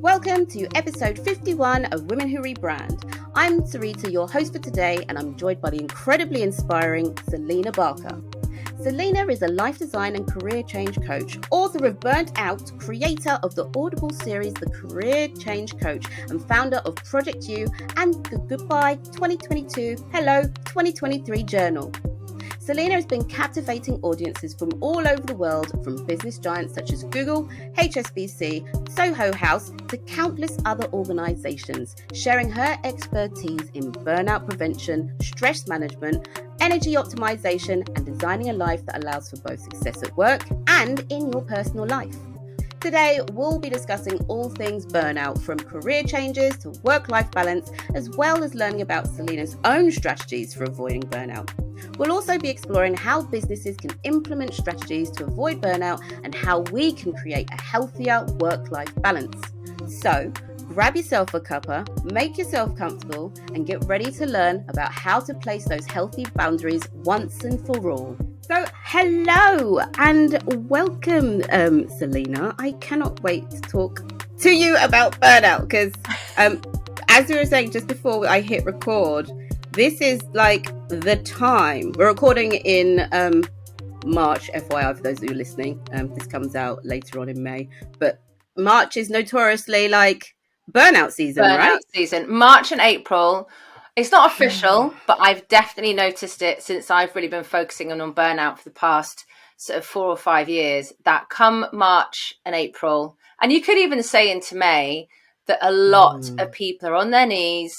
Welcome to episode 51 of Women Who Rebrand. I'm Sareta, your host for today, and I'm joined by the incredibly inspiring Selina Barker. Selina is a life design and career change coach, author of Burnout, creator of the Audible series The Career Change Coach, and founder of Project U and the Goodbye 2022, Hello 2023 journal. Selina has been captivating audiences from all over the world, from business giants such as Google, HSBC, Soho House, to countless other organizations, sharing her expertise in burnout prevention, stress management, energy optimization, and designing a life that allows for both success at work and in your personal life. Today, we'll be discussing all things burnout, from career changes to work-life balance, as well as learning about Selina's own strategies for avoiding burnout. We'll also be exploring how businesses can implement strategies to avoid burnout and how we can create a healthier work-life balance. So, grab yourself a cuppa, make yourself comfortable, and get ready to learn about how to place those healthy boundaries once and for all. So, hello and welcome, Selina. I cannot wait to talk to you about burnout because, as we were saying just before I hit record, this is like the time. We're recording in March, FYI, for those who are listening. This comes out later on in May, but March is notoriously like burnout season, right? Burnout season. March and April. It's not official, but I've definitely noticed it since I've really been focusing on burnout for the past sort of 4 or 5 years, that come March and April, and you could even say into May, that a lot of people are on their knees,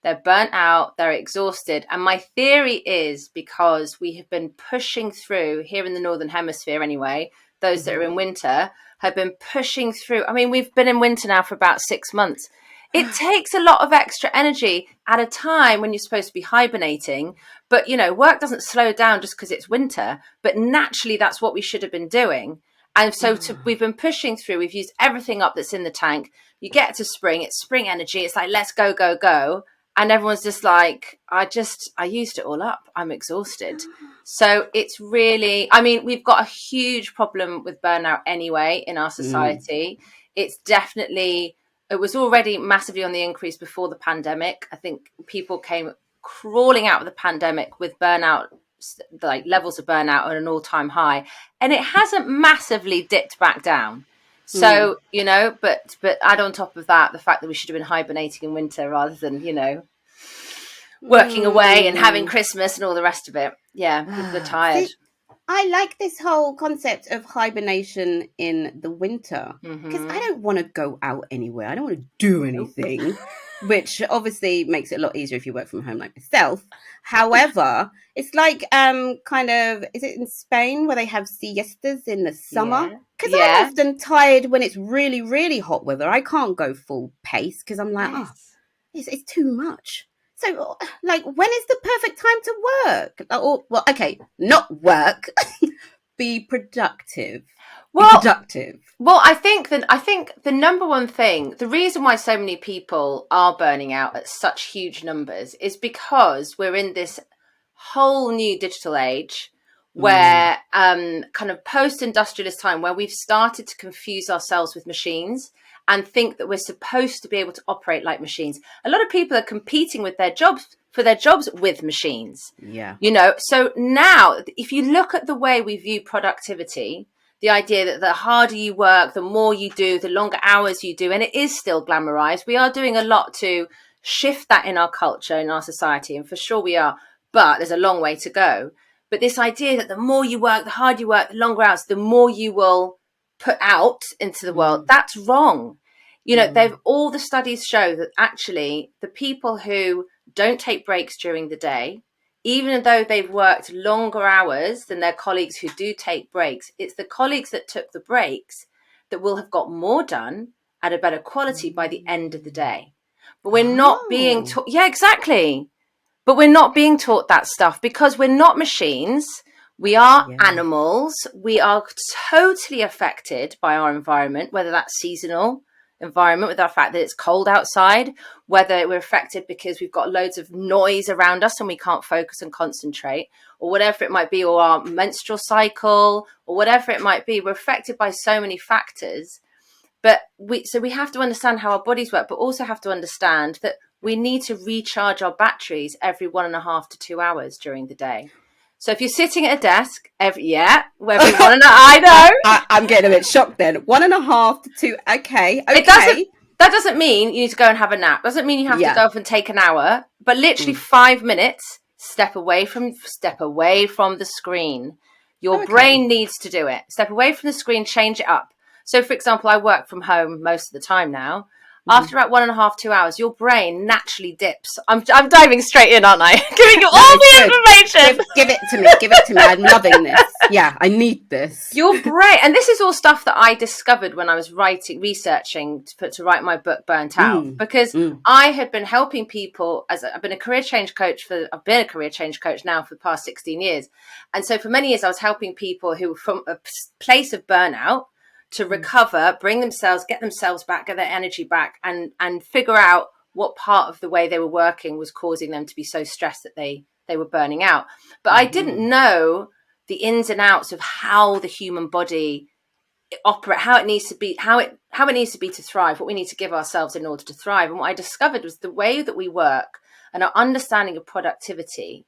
they're burnt out, they're exhausted. And my theory is because we have been pushing through here in the Northern Hemisphere anyway, those that are in winter have been pushing through. I mean, we've been in winter now for about 6 months. It takes a lot of extra energy at a time when you're supposed to be hibernating. But, you know, work doesn't slow down just because it's winter. But naturally, that's what we should have been doing. And so we've been pushing through. We've used everything up that's in the tank. You get to spring. It's spring energy. It's like, let's go, go, go. And everyone's just like, I used it all up. I'm exhausted. So it's really, I mean, we've got a huge problem with burnout anyway in our society. It's definitely... It was already massively on the increase before the pandemic. I think people came crawling out of the pandemic with burnout, like levels of burnout at an all-time high. And it hasn't massively dipped back down. So, you know, but add on top of that, the fact that we should have been hibernating in winter rather than, you know, working away and having Christmas and all the rest of it. Yeah, people are tired. I like this whole concept of hibernation in the winter because I don't want to go out anywhere. I don't want to do anything, which obviously makes it a lot easier if you work from home like myself. However, it's like kind of, is it in Spain where they have siestas in the summer? Because I'm often tired when it's really, really hot weather. I can't go full pace because I'm like, it's too much. So, like, when is the perfect time to work? Or, well, okay, not work, be productive. Well, I think the number one thing, the reason why so many people are burning out at such huge numbers is because we're in this whole new digital age where kind of post-industrialist time where we've started to confuse ourselves with machines and think that we're supposed to be able to operate like machines. A lot of people are competing with their jobs with machines. Yeah. You know, so now if you look at the way we view productivity, the idea that the harder you work, the more you do, the longer hours you do, and it is still glamorized. We are doing a lot to shift that in our culture, in our society, and for sure we are, but there's a long way to go. But this idea that the more you work, the harder you work, the longer hours, the more you will put out into the world, that's wrong. You know, all the studies show that actually the people who don't take breaks during the day, even though they've worked longer hours than their colleagues who do take breaks, it's the colleagues that took the breaks that will have got more done at a better quality by the end of the day. But we're not being taught. Yeah, exactly. But we're not being taught that stuff because we're not machines. We are animals. We are totally affected by our environment, whether that's seasonal environment, with the fact that it's cold outside, whether we're affected because we've got loads of noise around us and we can't focus and concentrate, or whatever it might be, or our menstrual cycle, or whatever it might be. We're affected by so many factors. But we have to understand how our bodies work, but also have to understand that we need to recharge our batteries every 1.5 to 2 hours during the day. So if you're sitting at a desk, every 1.5, I know. I'm getting a bit shocked then. 1.5 to 2. Okay. That doesn't mean you need to go and have a nap. Doesn't mean you have to go off and take an hour, but literally 5 minutes, step away from the screen. Your brain needs to do it. Step away from the screen, change it up. So, for example, I work from home most of the time now. After about 1.5, 2 hours, your brain naturally dips. I'm diving straight in, aren't I? Giving you all the information. Give it to me. Give it to me. I'm loving this. Yeah, I need this. Your brain, and this is all stuff that I discovered when I was researching to write my book, Burnt Out, because I had been helping people I've been a career change coach now for the past 16 years. And so for many years, I was helping people who were from a place of burnout to recover, get themselves back, get their energy back, and figure out what part of the way they were working was causing them to be so stressed that they were burning out. But I didn't know the ins and outs of how the human body operates, how it needs to be to thrive, what we need to give ourselves in order to thrive. And what I discovered was the way that we work and our understanding of productivity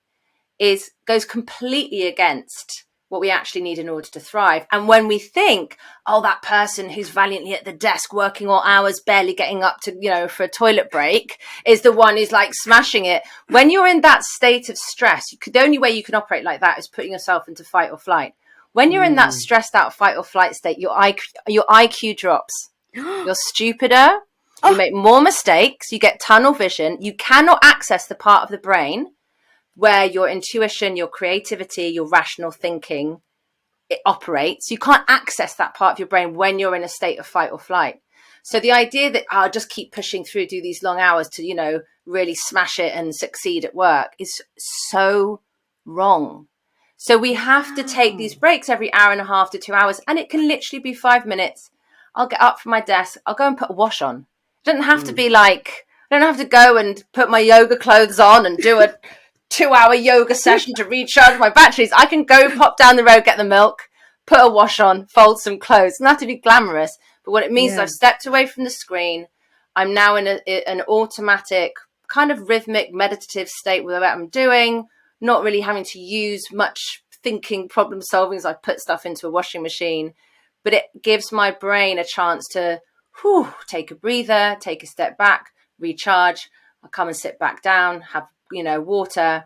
goes completely against what we actually need in order to thrive. And when we think, oh, that person who's valiantly at the desk working all hours, barely getting up to, for a toilet break, is the one who's like smashing it. When you're in that state of stress, the only way you can operate like that is putting yourself into fight or flight. When you're in that stressed out fight or flight state, your IQ drops. You're stupider. You make more mistakes. You get tunnel vision. You cannot access the part of the brain where your intuition, your creativity, your rational thinking, it operates. You can't access that part of your brain when you're in a state of fight or flight. So the idea that I'll just keep pushing through, do these long hours to, really smash it and succeed at work is so wrong. So we have to take these breaks every 1.5 to 2 hours, and it can literally be 5 minutes. I'll get up from my desk. I'll go and put a wash on. It doesn't have to be like, I don't have to go and put my yoga clothes on and do a 2-hour yoga session to recharge my batteries. I can go pop down the road, get the milk, put a wash on, fold some clothes. It doesn't have to be glamorous, but what it means is I've stepped away from the screen. I'm now in an automatic kind of rhythmic meditative state with what I'm doing, not really having to use much thinking, problem solving as I put stuff into a washing machine, but it gives my brain a chance to take a breather, take a step back, recharge. I'll come and sit back down, have water,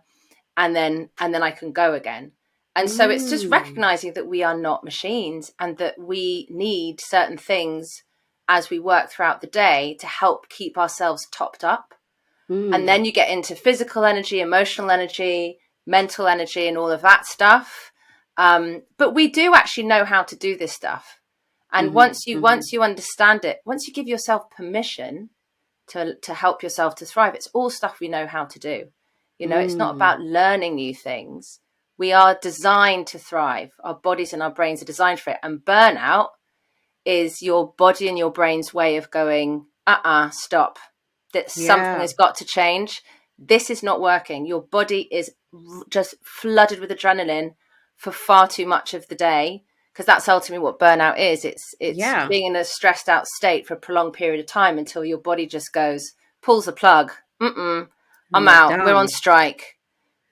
and then I can go again. And so it's just recognizing that we are not machines and that we need certain things as we work throughout the day to help keep ourselves topped up. And then you get into physical energy, emotional energy, mental energy, and all of that stuff. But we do actually know how to do this stuff. And once you understand it, once you give yourself permission to help yourself to thrive, it's all stuff we know how to do. It's not about learning new things. We are designed to thrive. Our bodies and our brains are designed for it. And burnout is your body and your brain's way of going, stop. That something has got to change. This is not working. Your body is just flooded with adrenaline for far too much of the day, because that's ultimately what burnout is. It's being in a stressed out state for a prolonged period of time until your body just pulls the plug. I'm out. We're on strike.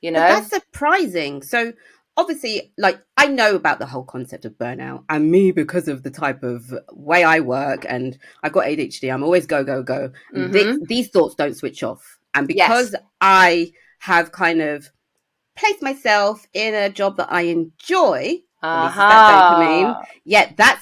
But that's surprising. So obviously, I know about the whole concept of burnout, and me, because of the type of way I work, and I've got ADHD, I'm always go, go, go. And these thoughts don't switch off. And because I have kind of placed myself in a job that I enjoy, that's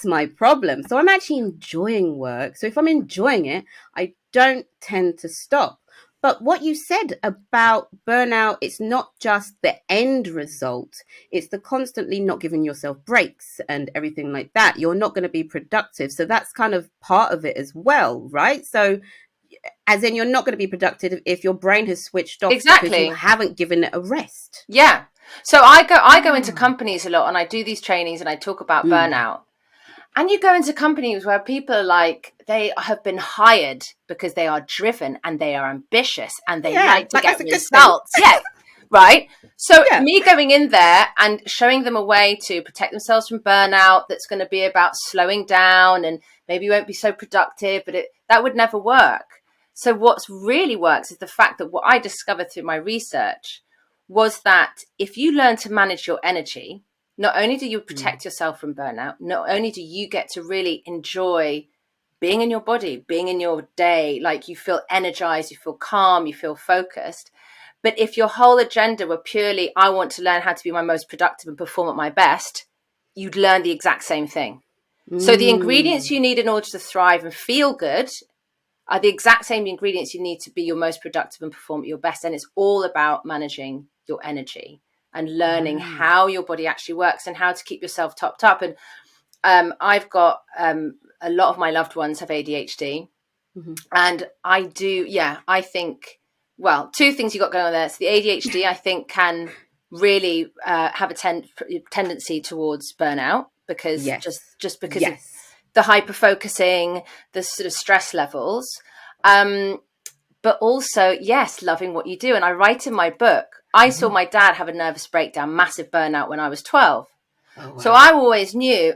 my problem. So I'm actually enjoying work. So if I'm enjoying it, I don't tend to stop. But what you said about burnout, it's not just the end result. It's the constantly not giving yourself breaks and everything like that. You're not going to be productive. So that's kind of part of it as well, right? So as in, you're not going to be productive if your brain has switched off because you haven't given it a rest. Yeah. So I go into companies a lot, and I do these trainings and I talk about burnout. And you go into companies where people are like, they have been hired because they are driven and they are ambitious and they like to get results. right? So Yeah. me going in there and showing them a way to protect themselves from burnout that's going to be about slowing down, and maybe you won't be so productive, but that would never work. So what's really works is the fact that what I discovered through my research was that if you learn to manage your energy, not only do you protect yourself from burnout, not only do you get to really enjoy being in your body, being in your day, like you feel energized, you feel calm, you feel focused. But if your whole agenda were purely, I want to learn how to be my most productive and perform at my best, you'd learn the exact same thing. So the ingredients you need in order to thrive and feel good are the exact same ingredients you need to be your most productive and perform at your best. And it's all about managing your energy and learning how your body actually works and how to keep yourself topped up. And I've got a lot of my loved ones have ADHD. And I think, well, two things you got going on there. So the ADHD, I think, can really have a tendency towards burnout because just because of the hyper focusing, the sort of stress levels. But also, yes, loving what you do. And I write in my book, I saw my dad have a nervous breakdown, massive burnout when I was 12. Oh, wow. So I always knew,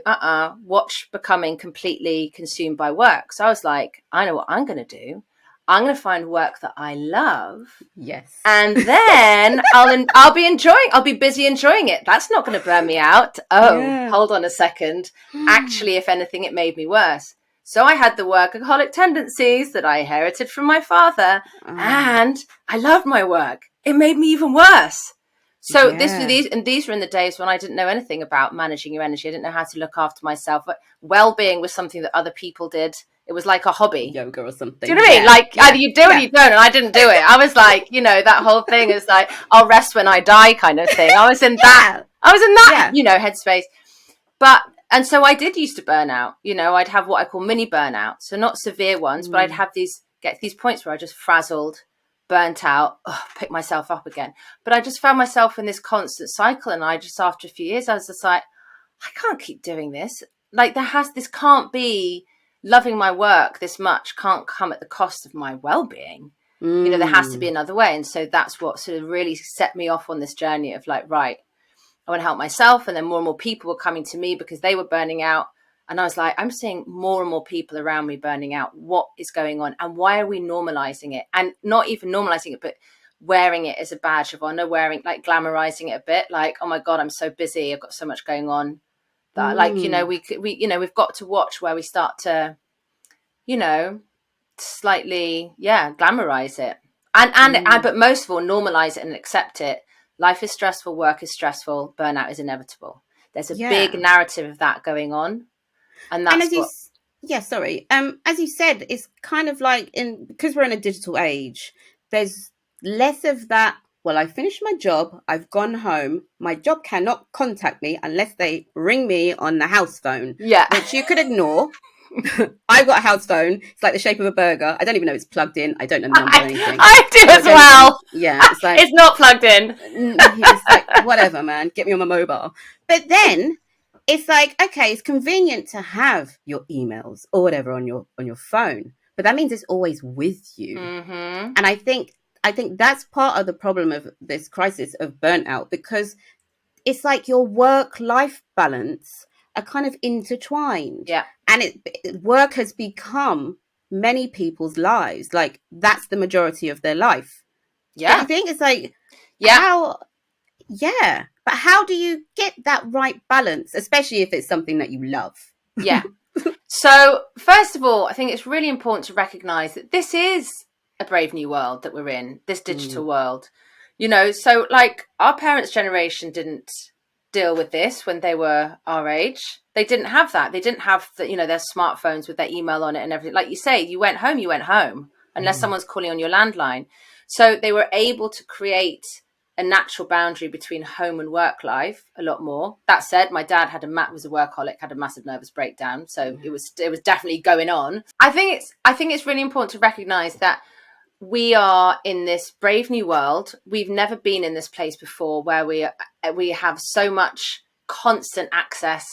watch becoming completely consumed by work. So I was like, I know what I'm going to do. I'm going to find work that I love. Yes. And then I'll be busy enjoying it. That's not going to burn me out. Hold on a second. Actually, if anything, it made me worse. So I had the workaholic tendencies that I inherited from my father, and I loved my work. It made me even worse. So these were in the days when I didn't know anything about managing your energy. I didn't know how to look after myself. But well-being was something that other people did. It was like a hobby. Yoga or something. Do you know what I mean? Like either you do it or you don't, and I didn't do it. I was like, that whole thing is like, I'll rest when I die kind of thing. I was in that headspace. And so I did used to burn out. I'd have what I call mini burnouts. So not severe ones, but I'd have get these points where I just frazzled, burnt out, pick myself up again. But I just found myself in this constant cycle. And I just, after a few years, I was just like, I can't keep doing this. Like this can't be loving my work this much, can't come at the cost of my well-being. There has to be another way. And so that's what sort of really set me off on this journey of like, right, I want to help myself. And then more and more people were coming to me because they were burning out. And I was like, I'm seeing more and more people around me burning out. What is going on? And why are we normalizing it? And not even normalizing it, but wearing it as a badge of honor, glamorizing it a bit. Like, oh my God, I'm so busy. I've got so much going on. That we've got to watch where we start to, slightly, glamorize it. But most of all, normalize it and accept it. Life is stressful. Work is stressful. Burnout is inevitable. There's a big narrative of that going on. And that's as you said, it's kind of like because we're in a digital age, there's less of that. Well, I finished my job. I've gone home. My job cannot contact me unless they ring me on the house phone. Yeah. Which you could ignore. I've got a house phone. It's like the shape of a burger. I don't even know it's plugged in. I don't know the number or anything. I do as well. It's like it's not plugged in. It's like, whatever, man. Get me on my mobile. But then it's like, okay, it's convenient to have your emails or whatever on your phone, but that means it's always with you. And I think that's part of the problem of this crisis of burnout, because it's like your work-life balance are kind of intertwined. Yeah. And work has become many people's lives. Like, that's the majority of their life. Yeah. I think it's like, but how do you get that right balance, especially if it's something that you love? Yeah. So first of all, I think it's really important to recognize that this is a brave new world that we're in, this digital world. So like our parents' generation didn't deal with this when they were our age. They didn't have that. They didn't have their smartphones with their email on it and everything. Like you say, you went home unless someone's calling on your landline. So they were able to create a natural boundary between home and work life a lot more. That said, my dad was a workaholic, had a massive nervous breakdown. So it was definitely going on. I think it's really important to recognize that we are in this brave new world. We've never been in this place before where we have so much constant access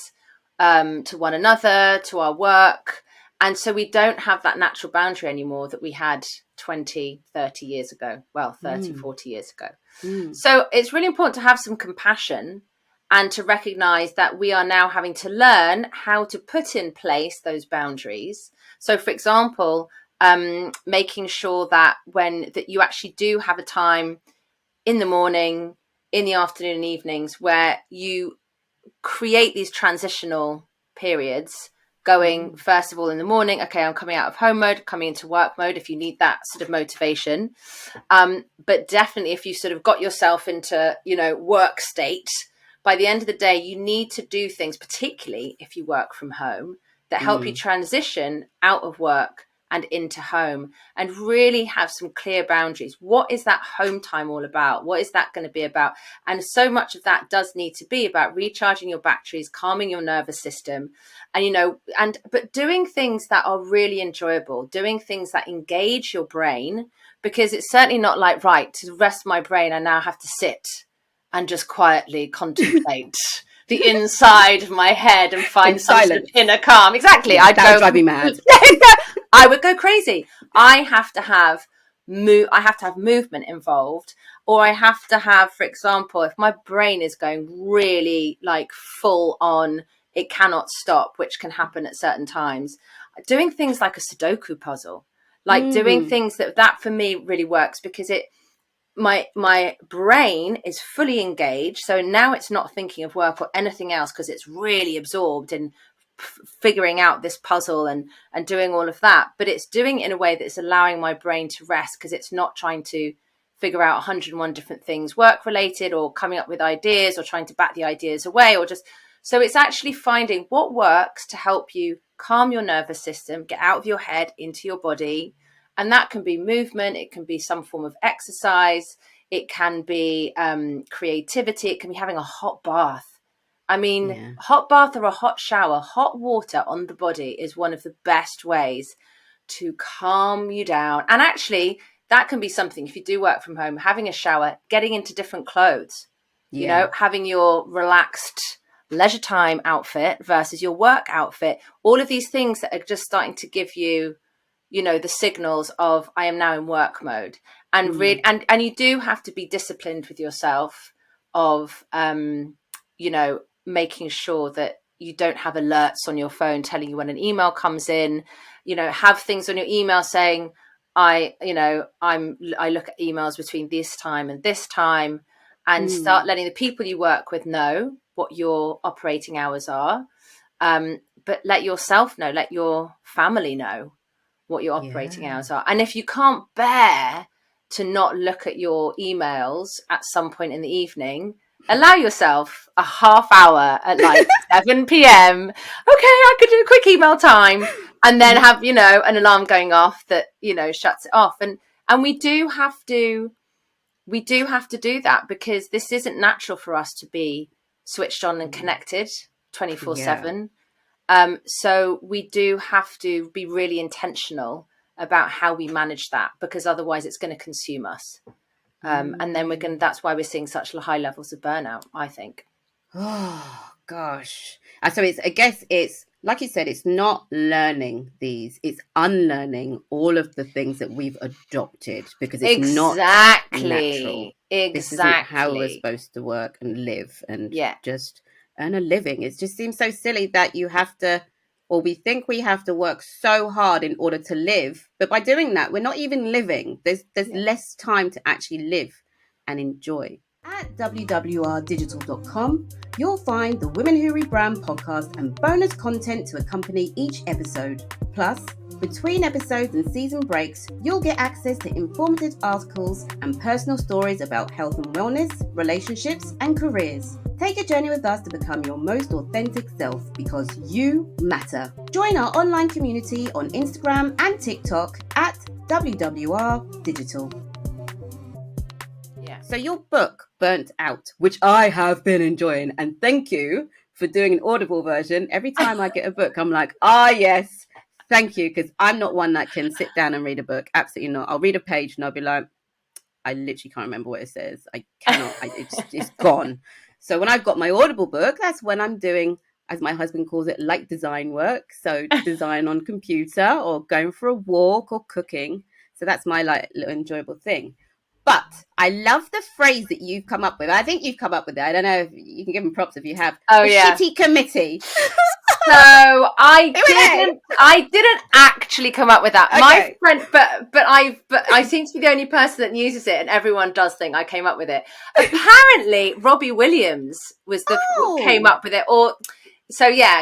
to one another, to our work. And so we don't have that natural boundary anymore that we had 20, 30 years ago. Well, 30, 40 years ago. So it's really important to have some compassion and to recognize that we are now having to learn how to put in place those boundaries. So, for example, making sure that that you actually do have a time in the morning, in the afternoon and evenings where you create these transitional periods, going first of all in the morning, okay, I'm coming out of home mode, coming into work mode, if you need that sort of motivation. But definitely if you sort of got yourself into, work state, by the end of the day, you need to do things, particularly if you work from home, that help you transition out of work and into home, and really have some clear boundaries. What is that home time all about? What is that going to be about? And so much of that does need to be about recharging your batteries, calming your nervous system, and but doing things that are really enjoyable, doing things that engage your brain, because it's certainly not like, right, to rest my brain, I now have to sit and just quietly contemplate the inside of my head and find some sort of inner calm. Exactly. That would drive me mad. I would go crazy. I have to have movement involved, or I have to have, for example, if my brain is going really like full on, it cannot stop, which can happen at certain times, doing things like a Sudoku puzzle, like doing things that for me really works, because my brain is fully engaged. So now it's not thinking of work or anything else, because it's really absorbed in figuring out this puzzle and doing all of that. But it's doing it in a way that's allowing my brain to rest, because it's not trying to figure out 101 different things work related, or coming up with ideas, or trying to bat the ideas away, or just, so it's actually finding what works to help you calm your nervous system, get out of your head into your body. And that can be movement, it can be some form of exercise, it can be creativity, it can be having a hot bath. I mean, hot bath or a hot shower, hot water on the body is one of the best ways to calm you down. And actually, that can be something, if you do work from home, having a shower, getting into different clothes, having your relaxed leisure time outfit versus your work outfit, all of these things that are just starting to give you, the signals of, I am now in work mode. And really, and you do have to be disciplined with yourself of, making sure that you don't have alerts on your phone telling you when an email comes in. Have things on your email saying, I look at emails between this time and this time, and start letting the people you work with know what your operating hours are. But let yourself know, let your family know what your operating hours are. And if you can't bear to not look at your emails at some point in the evening, allow yourself a half hour at like 7 p.m. Okay, I could do a quick email time, and then have, an alarm going off that, shuts it off. And we do have to do that, because this isn't natural for us to be switched on and connected 24/7. So we do have to be really intentional about how we manage that, because otherwise it's going to consume us. And then that's why we're seeing such high levels of burnout, I think. Oh gosh. So I guess it's like you said, it's not learning these, it's unlearning all of the things that we've adopted, because it's not natural. This isn't how we're supposed to work and live and just earn a living. It just seems so silly that you have to, or we think we have to work so hard in order to live. But by doing that, we're not even living. There's less time to actually live and enjoy. At wwrdigital.com, you'll find the Women Who Rebrand podcast and bonus content to accompany each episode. Plus, between episodes and season breaks, you'll get access to informative articles and personal stories about health and wellness, relationships, and careers. Take a journey with us to become your most authentic self, because you matter. Join our online community on Instagram and TikTok at wwrdigital. So your book, Burnt Out, which I have been enjoying, and thank you for doing an Audible version. Every time I get a book, I'm like, yes, thank you, because I'm not one that can sit down and read a book. Absolutely not. I'll read a page and I'll be like, I literally can't remember what it says. I cannot. It's gone. So when I've got my Audible book, that's when I'm doing as my husband calls it, light design work. So design on computer or going for a walk or cooking. So that's my like little enjoyable thing. But I love the phrase that you've come up with. I think you've come up with it. I don't know if you can give them props if you have. Oh, the yeah. shitty committee. So I didn't actually come up with that. Okay. My friend, but I seem to be the only person that uses it, and everyone does think I came up with it. Apparently, Robbie Williams came up with it,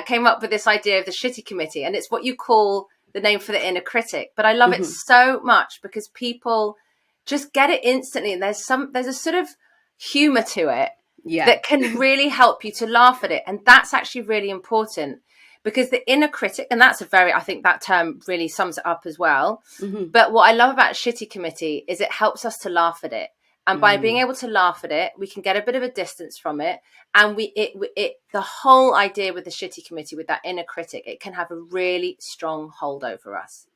came up with this idea of the shitty committee, and it's what you call the name for the inner critic. But I love it so much because people just get it instantly, and there's a sort of humor to it that can really help you to laugh at it, and that's actually really important. Because the inner critic, and I think that term really sums it up as well. But what I love about shitty committee is it helps us to laugh at it. And by being able to laugh at it, we can get a bit of a distance from it. And the whole idea with the shitty committee, with that inner critic, it can have a really strong hold over us.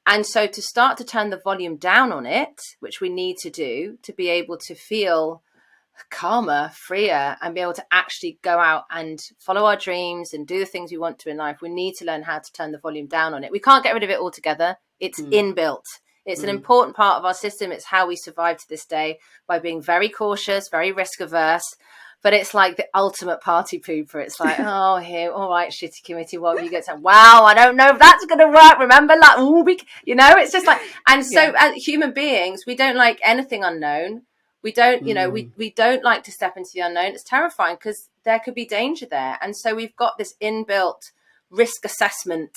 And so to start to turn the volume down on it, which we need to do to be able to feel calmer, freer, and be able to actually go out and follow our dreams and do the things we want to in life, we need to learn how to turn the volume down on it. We can't get rid of it altogether. It's inbuilt. It's an important part of our system. It's how we survive to this day, by being very cautious, very risk averse. But it's like the ultimate party pooper. It's like, oh, here, all right, shitty committee, what have you got to say? Wow, I don't know if that's going to work. Remember, like, it's just like, and so as human beings, we don't like anything unknown. We don't, we don't like to step into the unknown. It's terrifying because there could be danger there. And so we've got this inbuilt risk assessment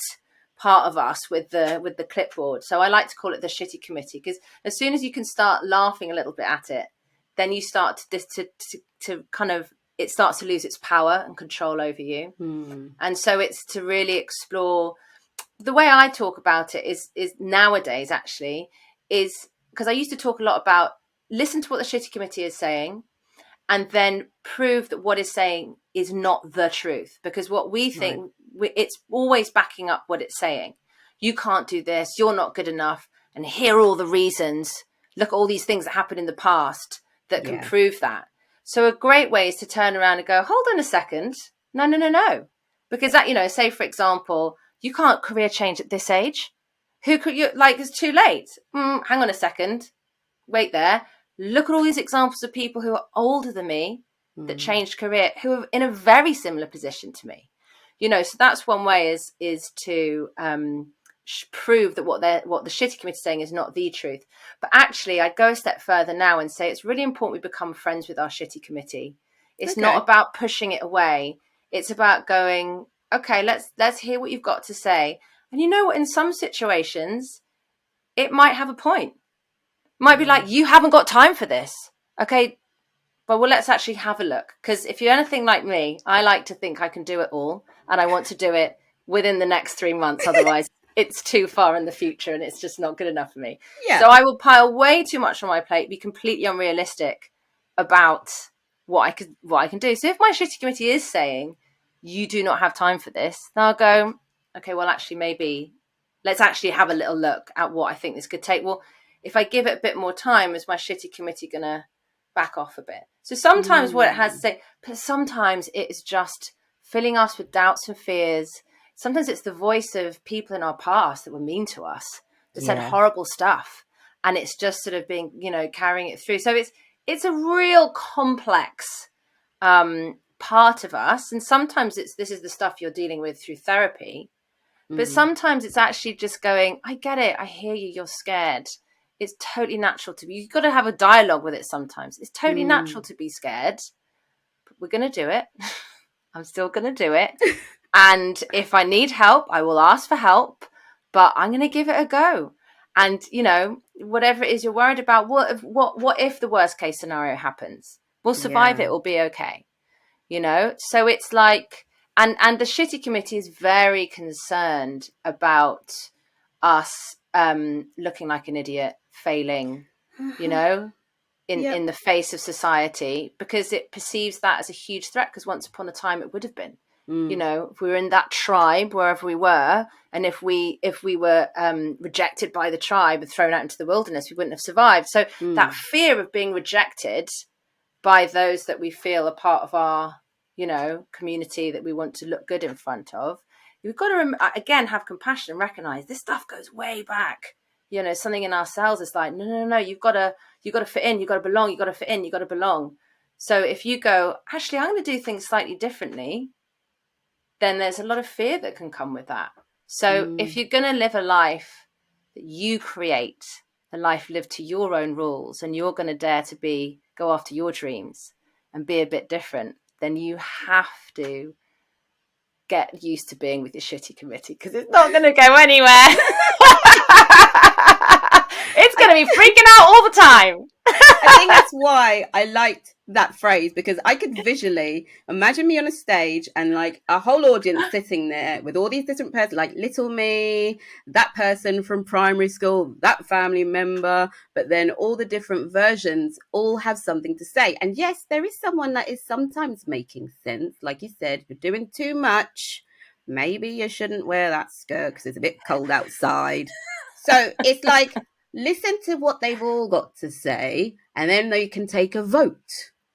part of us with the clipboard. So I like to call it the shitty committee, because as soon as you can start laughing a little bit at it, then you start to kind of, it starts to lose its power and control over you. And so it's to really explore. The way I talk about it is nowadays actually is because I used to talk a lot about listen to what the shitty committee is saying, and then prove that what it's saying is not the truth. Because what we think, it's always backing up what it's saying. You can't do this. You're not good enough. And here are all the reasons. Look at all these things that happened in the past that can prove that. So a great way is to turn around and go, hold on a second. No. Because that, say, for example, you can't career change at this age. Who could you, like, it's too late. Hang on a second. Wait there. Look at all these examples of people who are older than me that changed career, who are in a very similar position to me. So that's one way is to prove that what the shitty committee is saying is not the truth. But actually, I'd go a step further now and say it's really important we become friends with our shitty committee. It's not about pushing it away. It's about going, okay, let's hear what you've got to say. And you know what? In some situations, it might have a point. Might be like, you haven't got time for this. Okay, well, let's actually have a look. Because if you're anything like me, I like to think I can do it all. And I want to do it within the next 3 months. Otherwise, it's too far in the future and it's just not good enough for me. Yeah. So I will pile way too much on my plate, be completely unrealistic about what I can do. So if my shitty committee is saying, you do not have time for this, then I'll go, okay, well, actually, maybe let's actually have a little look at what I think this could take. Well, if I give it a bit more time, is my shitty committee going to back off a bit? So sometimes what it has to say, but sometimes it is just filling us with doubts and fears. Sometimes it's the voice of people in our past that were mean to us, that said horrible stuff. And it's just sort of being, carrying it through. So it's a real complex part of us. And sometimes this is the stuff you're dealing with through therapy. But sometimes it's actually just going, I get it. I hear you. You're scared. It's totally natural to be. You've got to have a dialogue with it sometimes. It's totally natural to be scared. But we're going to do it. I'm still going to do it. And if I need help, I will ask for help. But I'm going to give it a go. And, whatever it is you're worried about, what if the worst case scenario happens? We'll survive it. We'll be okay. So it's like, and the shitty committee is very concerned about us looking like an idiot, failing, in the face of society, because it perceives that as a huge threat, because once upon a time it would have been. If we were in that tribe, wherever we were, and if we were rejected by the tribe and thrown out into the wilderness, we wouldn't have survived. So that fear of being rejected by those that we feel are part of our community that we want to look good in front of, you've got to again have compassion and recognize this stuff goes way back. Something in ourselves is like, no, you've got to fit in, you've got to belong, you've got to fit in, you've got to belong. So if you go, actually, I'm going to do things slightly differently, then there's a lot of fear that can come with that. So if you're going to live a life that you create, a life lived to your own rules, and you're going to dare to go after your dreams and be a bit different, then you have to get used to being with your shitty committee, because it's not going to go anywhere. It's going to be freaking out all the time. I think that's why I liked that phrase, because I could visually imagine me on a stage and like a whole audience sitting there with all these different persons, like little me, that person from primary school, that family member, but then all the different versions all have something to say. And yes, there is someone that is sometimes making sense. Like you said, you're doing too much. Maybe you shouldn't wear that skirt because it's a bit cold outside. So it's like, listen to what they've all got to say, and then they can take a vote,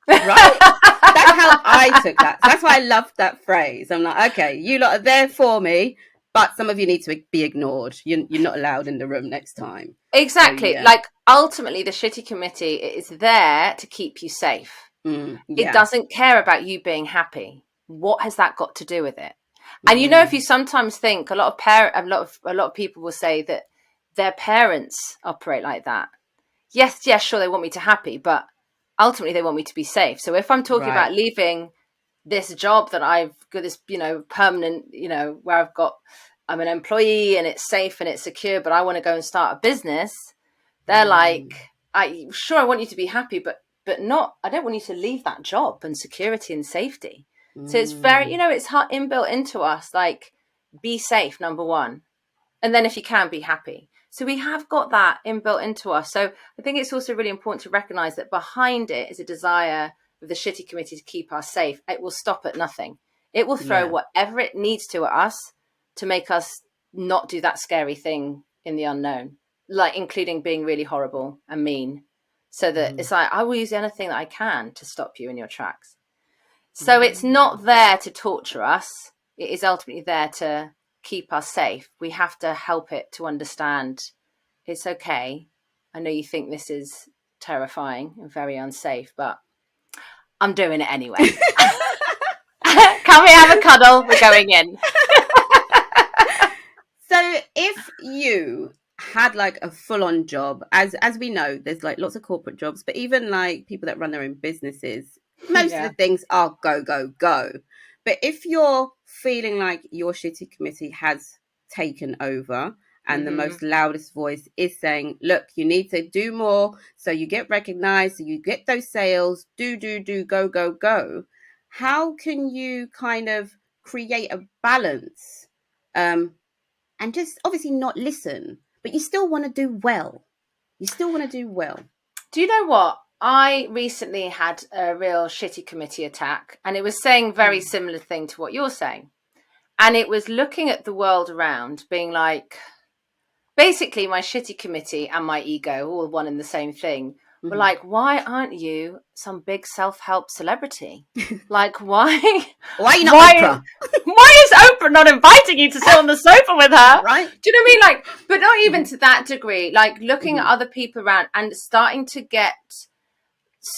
right? That's how I took that. So that's why I loved that phrase. I'm like, okay, you lot are there for me, but some of you need to be ignored. You're not allowed in the room next time. Exactly. So, yeah. Like, ultimately, the shitty committee is there to keep you safe. It doesn't care about you being happy. What has that got to do with it? And if you sometimes think, a lot of people will say that their parents operate like that. Yes, sure, they want me to happy, but ultimately they want me to be safe. So if I'm talking about leaving this job that I've got, this, permanent, where I'm an employee and it's safe and it's secure, but I want to go and start a business, they're like, I want you to be happy, but not, I don't want you to leave that job and security and safety. So it's very, it's inbuilt into us, like, be safe, number one. And then if you can, be happy. So we have got that inbuilt into us. So I think it's also really important to recognize that behind it is a desire of the shitty committee to keep us safe. It will stop at nothing. It will throw whatever it needs to at us to make us not do that scary thing in the unknown, like including being really horrible and mean. So that it's like, I will use anything that I can to stop you in your tracks. So it's not there to torture us. It is ultimately there to keep us safe. We have to help it to understand it's okay. I know you think this is terrifying and very unsafe, but I'm doing it anyway. Can we have a cuddle? We're going in. So if you had like a full-on job, as we know, there's like lots of corporate jobs, but even like people that run their own businesses, most of the things are go, go, go. But if you're feeling like your shitty committee has taken over and the most loudest voice is saying, look, you need to do more so you get recognized, so you get those sales, do, go, go, go. How can you kind of create a balance and just obviously not listen, but you still want to do well? Do you know what? I recently had a real shitty committee attack, and it was saying very similar thing to what you're saying. And it was looking at the world around, being like, basically my shitty committee and my ego, all one and the same thing, were like, why aren't you some big self-help celebrity? Like, why are you not Oprah? Why is Oprah not inviting you to sit on the sofa with her? Right. Do you know what I mean? Like, but not even to that degree, like looking at other people around and starting to get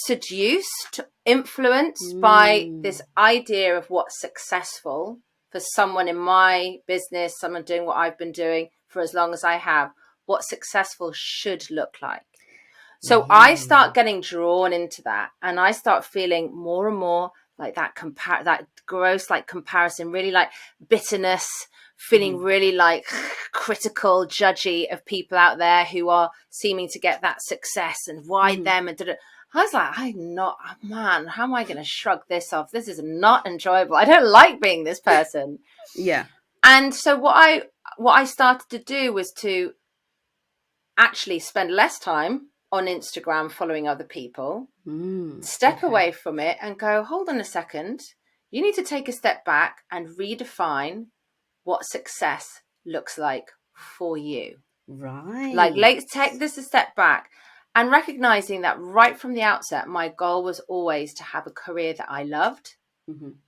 seduced, influenced by this idea of what's successful for someone in my business, someone doing what I've been doing for as long as I have, what successful should look like. So I start getting drawn into that, and I start feeling more and more like that that gross like comparison, really like bitterness, feeling really like critical, judgy of people out there who are seeming to get that success, and why them, and I was like, man, how am I going to shrug this off? This is not enjoyable. I don't like being this person. Yeah. And so what I started to do was to actually spend less time on Instagram following other people, step away from it and go, hold on a second. You need to take a step back and redefine what success looks like for you. Right. Like, let's take this a step back. And recognizing that right from the outset, my goal was always to have a career that I loved.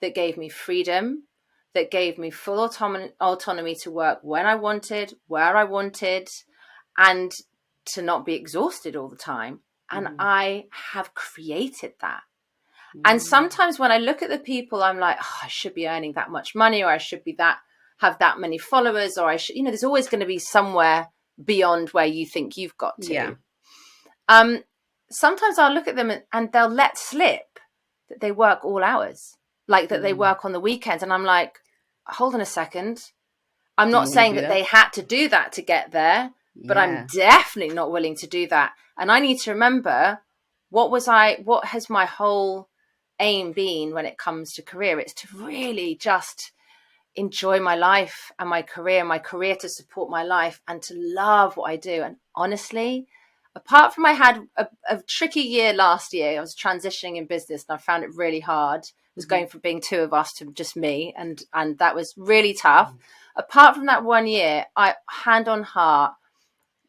that gave me freedom, that gave me full autonomy to work when I wanted, where I wanted, and to not be exhausted all the time. And I have created that. And sometimes when I look at the people, I'm like, oh, I should be earning that much money, or I should be have that many followers, or I should, there's always going to be somewhere beyond where you think you've got to. Yeah. Sometimes I'll look at them and they'll let slip that they work all hours, like that they work on the weekends. And I'm like, hold on a second. I'm not saying that they had to do that to get there, but I'm definitely not willing to do that. And I need to remember, what has my whole aim been when it comes to career? It's to really just enjoy my life and my career to support my life, and to love what I do. And honestly, apart from I had a tricky year last year, I was transitioning in business and I found it really hard. It was going from being two of us to just me, and that was really tough. Apart from that one year, I, hand on heart,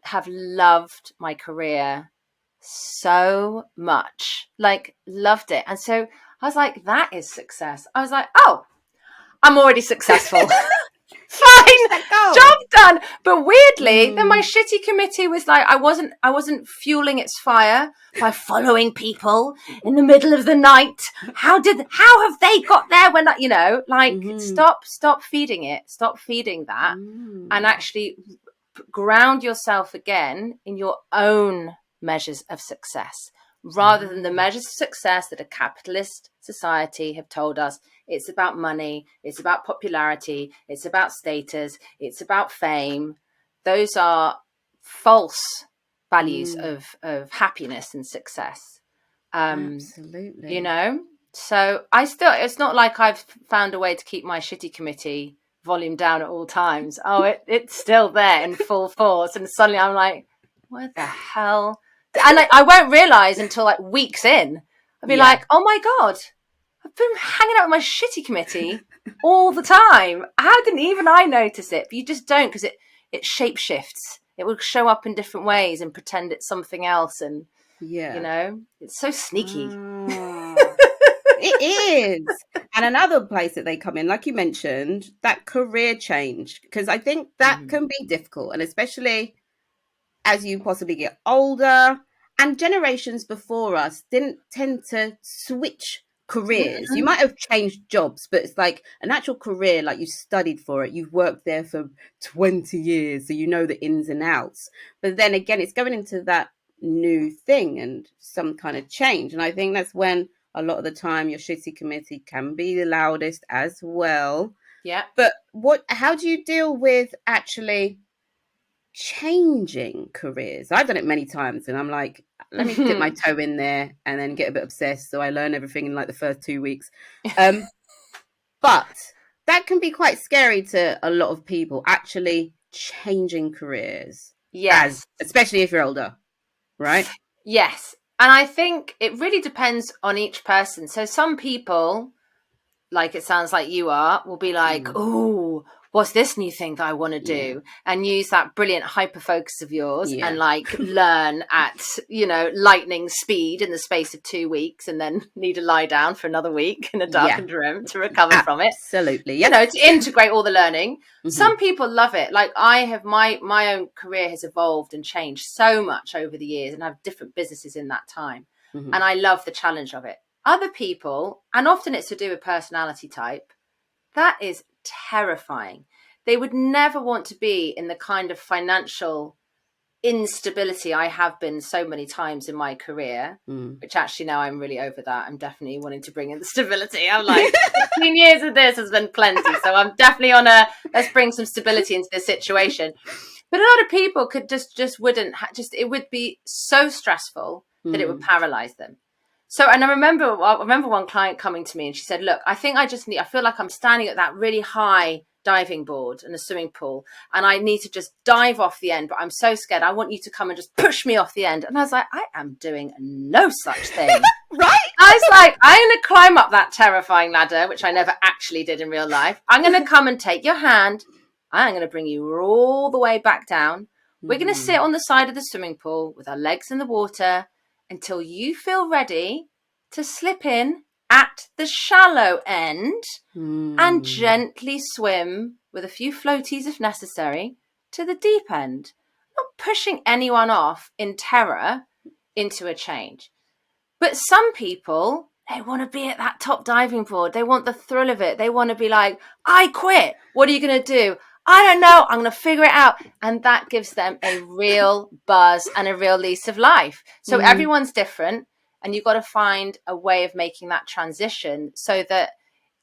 have loved my career so much, like loved it. And so I was like, that is success. I was like, oh, I'm already successful. Fine, job done. But weirdly, then my shitty committee was like, I wasn't fueling its fire by following people in the middle of the night. How have they got there when stop feeding it. Stop feeding that, and actually ground yourself again in your own measures of success, rather than the measures of success that a capitalist society have told us. It's about money, it's about popularity, it's about status, it's about fame. Those are false values of happiness and success. Absolutely. So it's not like I've found a way to keep my shitty committee volume down at all times. Oh, it's still there in full force. And suddenly I'm like, what the hell? And I won't realize until like weeks in. I'll be like, oh my God, I've been hanging out with my shitty committee all the time. How didn't even I notice it? But you just don't, because it shape shifts. It will show up in different ways and pretend it's something else. And, it's so sneaky. It is. And another place that they come in, like you mentioned, that career change, because I think that can be difficult. And especially as you possibly get older, and generations before us didn't tend to switch careers. You might have changed jobs, but it's like an actual career, like you studied for it, you've worked there for 20 years, so you know the ins and outs. But then again, it's going into that new thing and some kind of change. And I think that's when a lot of the time your shitty committee can be the loudest as well. Yeah. But how do you deal with actually changing careers? I've done it many times, and I'm like, let me dip my toe in there and then get a bit obsessed, so I learn everything in like the first 2 weeks. But that can be quite scary to a lot of people, actually changing careers. Yes. Especially if you're older, right? Yes. And I think it really depends on each person. So some people, like it sounds like you are, will be like, oh, what's this new thing that I want to do? And use that brilliant hyper focus of yours and like learn at, lightning speed in the space of 2 weeks, and then need to lie down for another week in a darkened room to recover from it. Absolutely. To integrate all the learning. Some people love it. Like I have, my own career has evolved and changed so much over the years, and I have different businesses in that time. And I love the challenge of it. Other people, and often it's to do with personality type, that is terrifying. They would never want to be in the kind of financial instability I have been so many times in my career, which actually now I'm really over that. I'm definitely wanting to bring in the stability. I'm like, 15 years of this has been plenty. So I'm definitely on let's bring some stability into this situation. But a lot of people could just wouldn't, it would be so stressful that it would paralyze them. So, and I remember one client coming to me and she said, look, I think I feel like I'm standing at that really high diving board in a swimming pool, and I need to just dive off the end, but I'm so scared. I want you to come and just push me off the end. And I was like, I am doing no such thing. Right? I was like, I'm going to climb up that terrifying ladder, which I never actually did in real life. I'm going to come and take your hand. I'm going to bring you all the way back down. We're going to sit on the side of the swimming pool with our legs in the water until you feel ready to slip in at the shallow end and gently swim with a few floaties if necessary to the deep end. Not pushing anyone off in terror into a change. But some people, they want to be at that top diving board. They want the thrill of it. They want to be like, I quit. What are you going to do? I don't know. I'm going to figure it out. And that gives them a real buzz and a real lease of life. So everyone's different. And you've got to find a way of making that transition so that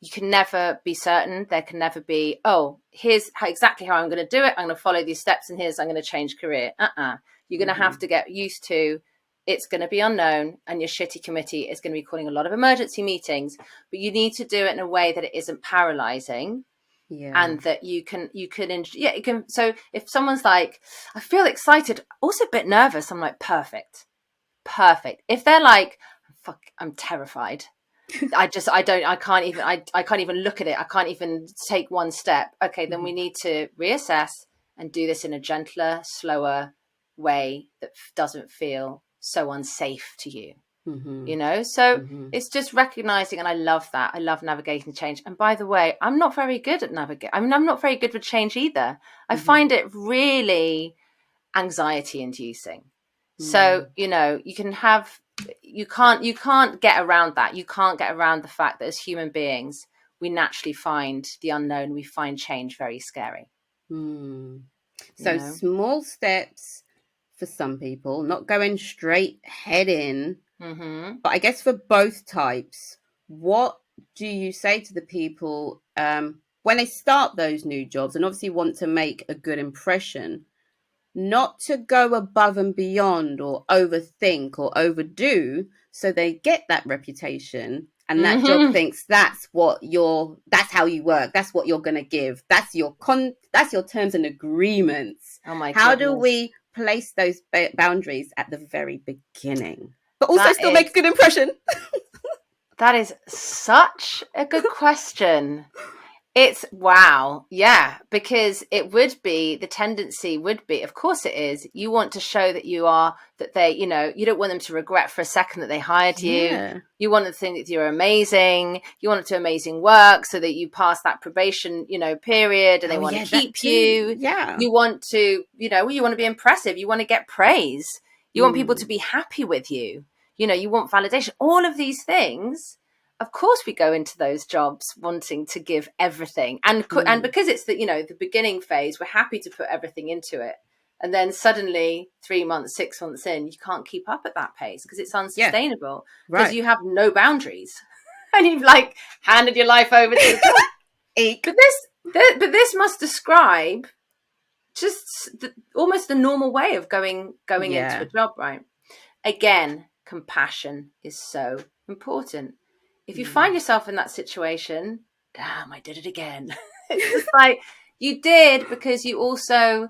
you can never be certain. There can never be, oh, here's exactly how I'm going to do it. I'm going to follow these steps and here's I'm going to change career. You're going to have to get used to it's going to be unknown and your shitty committee is going to be calling a lot of emergency meetings, but you need to do it in a way that it isn't paralyzing. And that you can, so if someone's like, I feel excited, also a bit nervous, I'm like, perfect. If they're like, fuck, I'm terrified. I can't even look at it. I can't even take one step. Okay, then we need to reassess and do this in a gentler, slower way that doesn't feel so unsafe to you. So it's just recognizing, and I love that. I love navigating change. And by the way, I'm not very good at navigating. I mean, I'm not very good with change either. I find it really anxiety inducing. So, you can't get around that. You can't get around the fact that as human beings, we naturally find the unknown. We find change very scary. So small steps for some people, not going straight head in. But I guess for both types, what do you say to the people when they start those new jobs and obviously want to make a good impression, not to go above and beyond or overthink or overdo so they get that reputation and that job thinks that's how you work, that's what you're going to give, that's your terms and agreements. Oh my How goodness. do we place those boundaries at the very beginning, but also still make a good impression? That is such a good question. It's wow. Yeah, because the tendency would be, of course it is. You want to show that you don't want them to regret for a second that they hired you. You want them to think that you're amazing. You want to do amazing work so that you pass that probation, period, and they want to keep you. Yeah. You want to, you want to be impressive. You want to get praise. You want people to be happy with you. You want validation. All of these things. Of course, we go into those jobs wanting to give everything, and because it's the beginning phase, we're happy to put everything into it, and then suddenly 3 months, 6 months in, you can't keep up at that pace because it's unsustainable because you have no boundaries, and you've handed your life over to the job. But this must describe just almost the normal way of going into a job, right? Again, compassion is so important. If you find yourself in that situation, damn, I did it again. It's just like you did because you also,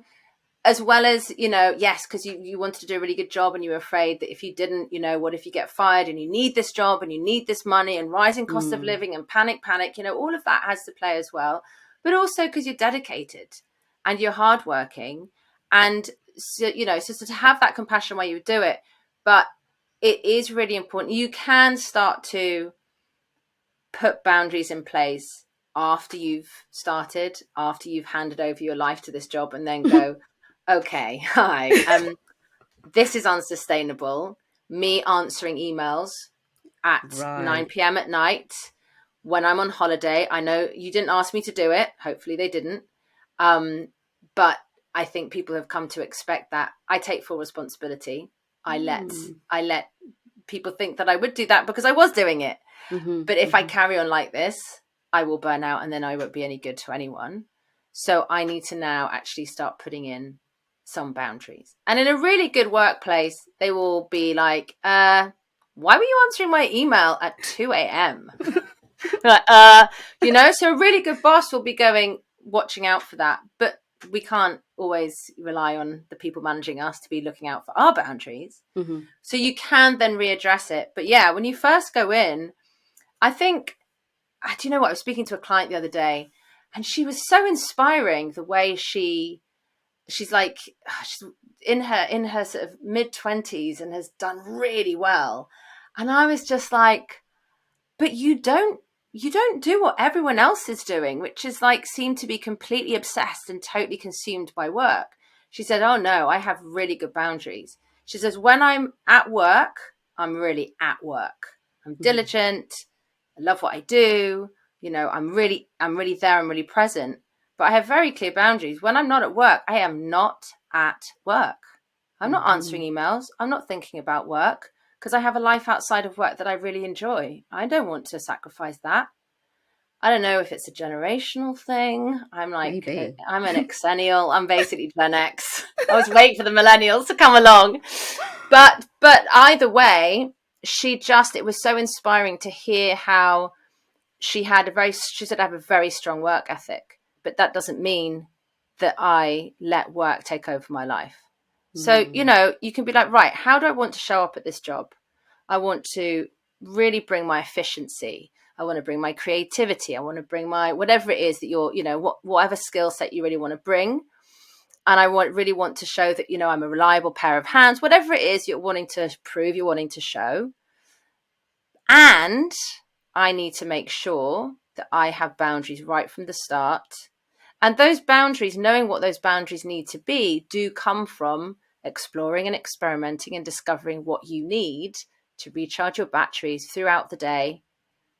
as well as, yes, because you wanted to do a really good job and you were afraid that if you didn't, what if you get fired and you need this job and you need this money and rising cost of living and panic, all of that has to play as well. But also because you're dedicated and you're hardworking. And, so to have that compassion while you do it. But it is really important. You can start to put boundaries in place after you've started, after you've handed over your life to this job, and then go, okay, hi, this is unsustainable. Me answering emails at 9 p.m. at night when I'm on holiday. I know you didn't ask me to do it. Hopefully they didn't. But I think people have come to expect that. I take full responsibility. I let people think that I would do that because I was doing it. But if I carry on like this, I will burn out and then I won't be any good to anyone. So I need to now actually start putting in some boundaries. And in a really good workplace, they will be like, why were you answering my email at 2 a.m.? So a really good boss will be watching out for that. But we can't always rely on the people managing us to be looking out for our boundaries. So you can then readdress it. But yeah, when you first go in, I think, do you know what? I was speaking to a client the other day and she was so inspiring the way she's in her sort of mid-20s and has done really well. And I was just like, but you don't do what everyone else is doing, which is like seem to be completely obsessed and totally consumed by work. She said, oh no, I have really good boundaries. She says, when I'm at work, I'm really at work. I'm diligent. I love what I do. You know, I'm really there. I'm really present. But I have very clear boundaries. When I'm not at work, I am not at work. I'm not answering emails. I'm not thinking about work because I have a life outside of work that I really enjoy. I don't want to sacrifice that. I don't know if it's a generational thing. I'm like, Maybe. I'm an Xennial. I'm basically Gen X. I was waiting for the millennials to come along. But either way, it was so inspiring to hear how she said I have a very strong work ethic, but that doesn't mean that I let work take over my life. So, you know, you can be like, right, how do I want to show up at this job? I want to really bring my efficiency. I want to bring my creativity. I want to bring my, whatever it is that you're, you know, whatever skill set you really want to bring. And I really want to show that, you know, I'm a reliable pair of hands, whatever it is you're wanting to prove, you're wanting to show. And I need to make sure that I have boundaries right from the start. And those boundaries, knowing what those boundaries need to be, do come from exploring and experimenting and discovering what you need to recharge your batteries throughout the day,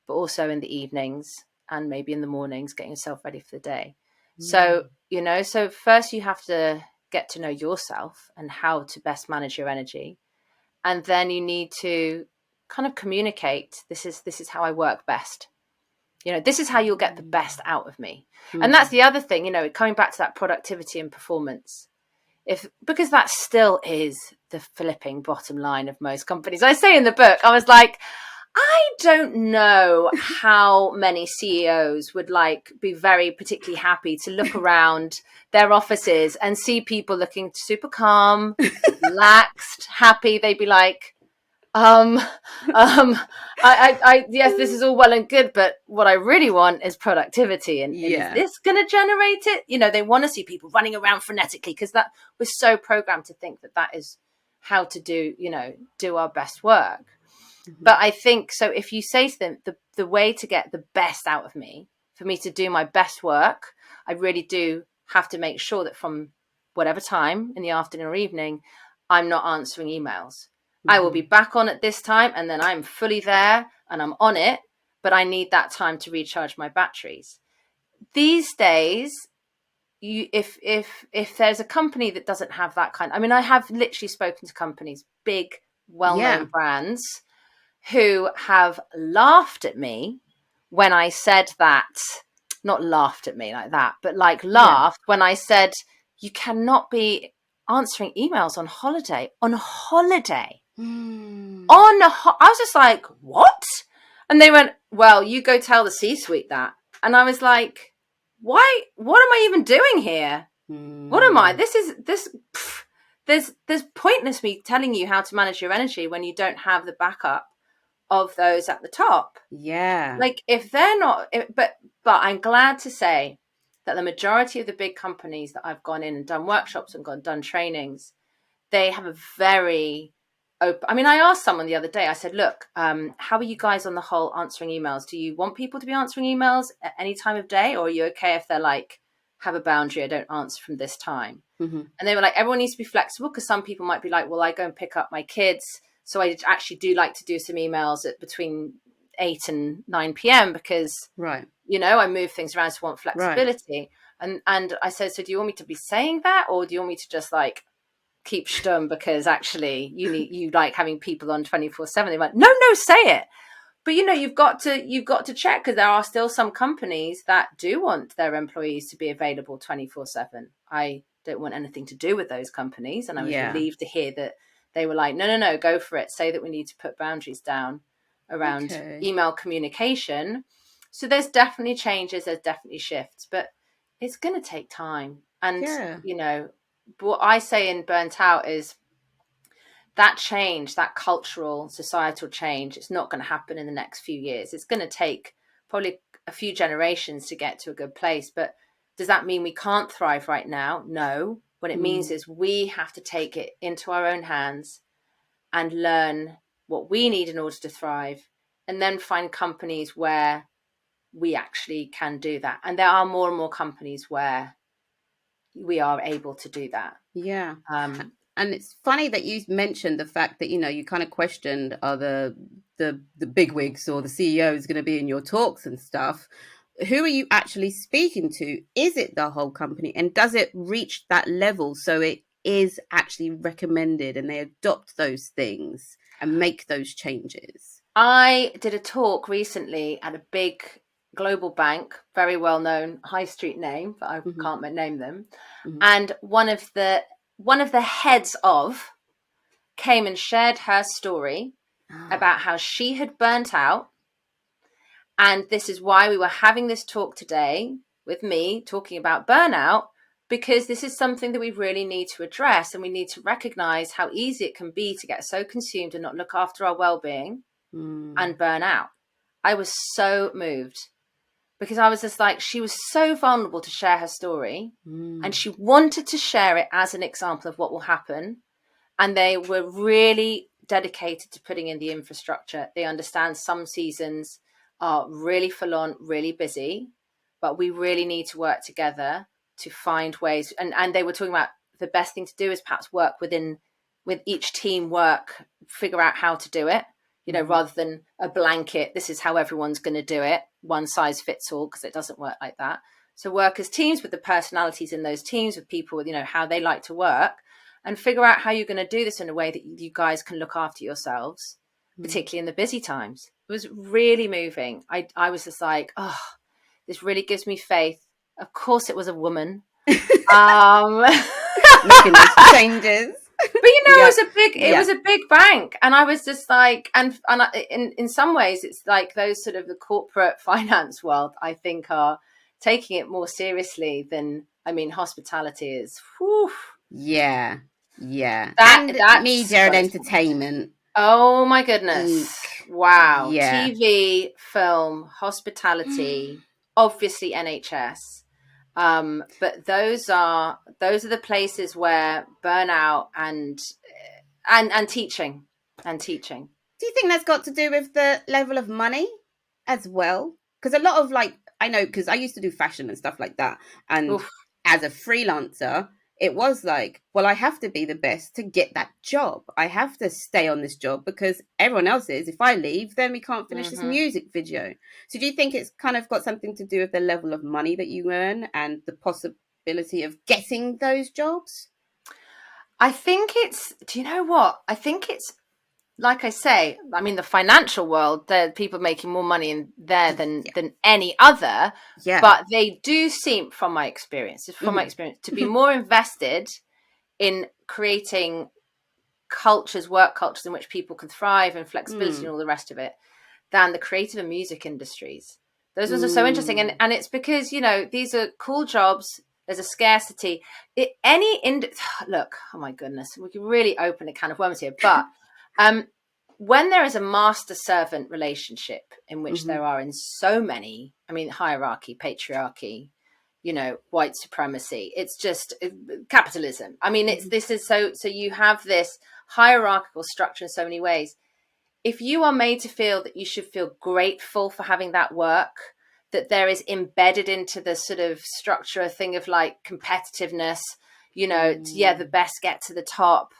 but also in the evenings and maybe in the mornings, getting yourself ready for the day. So, you know, so first you have to get to know yourself and how to best manage your energy. And then you need to kind of communicate, this is how I work best. You know, this is how you'll get the best out of me. And that's the other thing, you know, coming back to that productivity and performance. Because that still is the flipping bottom line of most companies. I say in the book, I was like, I don't know how many CEOs would like be very particularly happy to look around their offices and see people looking super calm, relaxed, happy. They'd be like, yes, this is all well and good, but what I really want is productivity. And is this going to generate it? You know, they want to see people running around frenetically because that we're so programmed to think that is how to do, you know, do our best work. But I think, so if you say to them, the way to get the best out of me, for me to do my best work, I really do have to make sure that from whatever time in the afternoon or evening, I'm not answering emails. I will be back on at this time and then I'm fully there and I'm on it, but I need that time to recharge my batteries. These days, if there's a company that doesn't have that kind, I mean, I have literally spoken to companies, big, well-known brands, who have laughed at me when I said that, not laughed at me like that, but like laughed when I said, you cannot be answering emails on holiday. I was just like, what? And they went, well, you go tell the C-suite that. And I was like, why? What am I even doing here? What am I? There's pointless me telling you how to manage your energy when you don't have the backup of those at the top. Like if they're not, but I'm glad to say that the majority of the big companies that I've gone in and done workshops and done trainings, they have a very open. I mean, I asked someone the other day, I said, look, how are you guys on the whole answering emails? Do you want people to be answering emails at any time of day? Or are you okay if they're like, have a boundary, I don't answer from this time? And they were like, everyone needs to be flexible because some people might be like, well, I go and pick up my kids. So I actually do like to do some emails at between 8 and 9 p.m. because, you know, I move things around, so I want flexibility. And I said, so do you want me to be saying that? Or do you want me to just like keep stum because actually you like having people on 24/7? They're like, no, say it. But, you know, you've got to check because there are still some companies that do want their employees to be available 24/7. I don't want anything to do with those companies. And I was relieved to hear that they were like, no, go for it. Say that we need to put boundaries down around email communication. So there's definitely changes, there's definitely shifts, but it's going to take time. And, you know, what I say in Burnt Out is that change, that cultural, societal change, it's not going to happen in the next few years. It's going to take probably a few generations to get to a good place. But does that mean we can't thrive right now? No. What it means is we have to take it into our own hands and learn what we need in order to thrive and then find companies where we actually can do that. And there are more and more companies where we are able to do that. Yeah. And it's funny that you mentioned the fact that, you kind of questioned, are the bigwigs or the CEOs going to be in your talks and stuff? Who are you actually speaking to? Is it the whole company? And does it reach that level so it is actually recommended and they adopt those things and make those changes? I did a talk recently at a big global bank, very well known high street name, but I can't name them. And one of the heads of came and shared her story about how she had burnt out. And this is why we were having this talk today with me talking about burnout, because this is something that we really need to address, and we need to recognize how easy it can be to get so consumed and not look after our well-being and burn out. I was so moved because I was just like, she was so vulnerable to share her story and she wanted to share it as an example of what will happen. And they were really dedicated to putting in the infrastructure. They understand some seasons are really full on, really busy, but we really need to work together to find ways. And they were talking about the best thing to do is perhaps work with each team figure out how to do it, rather than a blanket, this is how everyone's going to do it, one size fits all, because it doesn't work like that. So work as teams with the personalities in those teams, with people with, how they like to work, and figure out how you're going to do this in a way that you guys can look after yourselves, particularly in the busy times. It was really moving. I was just like, oh, this really gives me faith. Of course it was a woman. Making those changes. But it was a big bank, and I was just like, and in some ways, it's like those sort of the corporate finance world, I think, are taking it more seriously than, hospitality is. Whew. Yeah. That media and entertainment. Oh my goodness! Wow. Yeah. TV, film, hospitality, obviously NHS. But those are the places where burnout and teaching. Do you think that's got to do with the level of money as well? Because a lot of I know, because I used to do fashion and stuff like that, and as a freelancer, it was like, well, I have to be the best to get that job. I have to stay on this job because everyone else is. If I leave, then we can't finish this music video. So do you think it's kind of got something to do with the level of money that you earn and the possibility of getting those jobs? I think do you know what? I think it's, like I say, the financial world, there are people making more money in there than any other. Yeah. But they do seem, from my experience, to be more invested in creating work cultures in which people can thrive, and flexibility and all the rest of it, than the creative and music industries. Those ones are so interesting. And it's because, these are cool jobs. There's a scarcity. Look, oh my goodness, we can really open a can of worms here. But when there is a master-servant relationship in which there are in so many, hierarchy, patriarchy, white supremacy, it's just capitalism. So you have this hierarchical structure in so many ways. If you are made to feel that you should feel grateful for having that work, that there is embedded into the sort of structure a thing of like competitiveness, the best get to the top,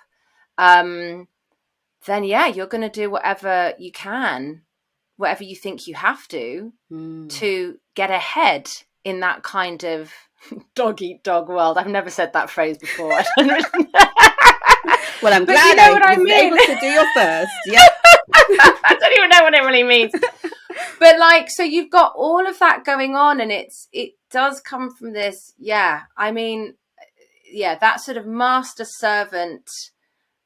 then you're going to do whatever you can, whatever you think you have to get ahead in that kind of dog eat dog world. I've never said that phrase before. Well, I'm glad I was able to do your first. Yeah. I don't even know what it really means. But so you've got all of that going on, and it does come from this. Yeah. That sort of master servant,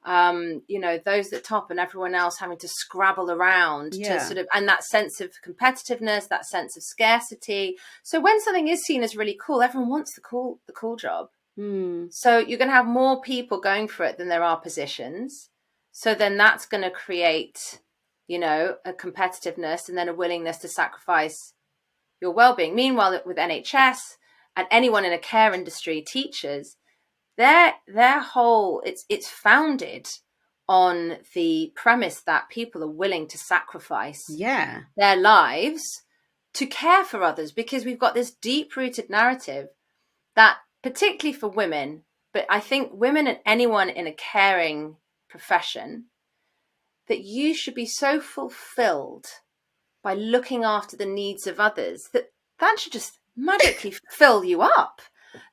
those at top and everyone else having to scrabble around to sort of, and that sense of competitiveness, that sense of scarcity. So when something is seen as really cool, everyone wants the cool job. So you're going to have more people going for it than there are positions. So then that's going to create, a competitiveness and then a willingness to sacrifice your well-being. Meanwhile, with NHS and anyone in a care industry, teachers, their whole, it's founded on the premise that people are willing to sacrifice their lives to care for others, because we've got this deep-rooted narrative that, particularly for women, but I think women and anyone in a caring profession, that you should be so fulfilled by looking after the needs of others that should just magically fill you up.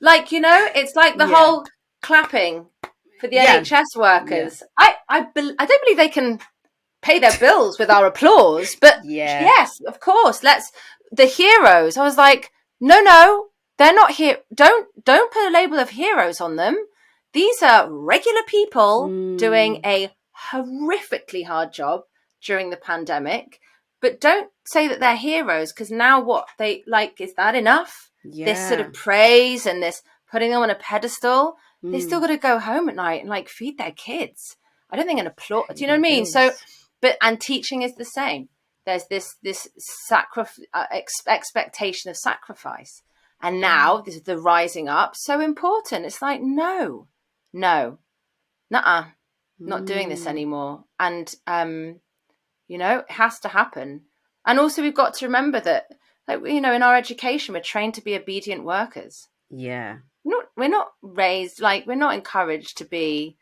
Like, it's like the whole clapping for the NHS workers. I don't believe they can pay their bills with our applause, but yes, of course, the heroes. I was like, no, they're not here. Don't put a label of heroes on them. These are regular people doing a horrifically hard job during the pandemic, but don't say that they're heroes, because now what they like, is that enough? This sort of praise and this putting them on a pedestal. They still got to go home at night and like feed their kids. I don't think an applause. Do you know what I mean? So, and teaching is the same. There's this expectation of sacrifice, and now this is the rising up. So important. It's like no, nuh-uh, not doing this anymore. And it has to happen. And also, we've got to remember that, like, in our education, we're trained to be obedient workers. Yeah. We're not raised, like, we're not encouraged to be,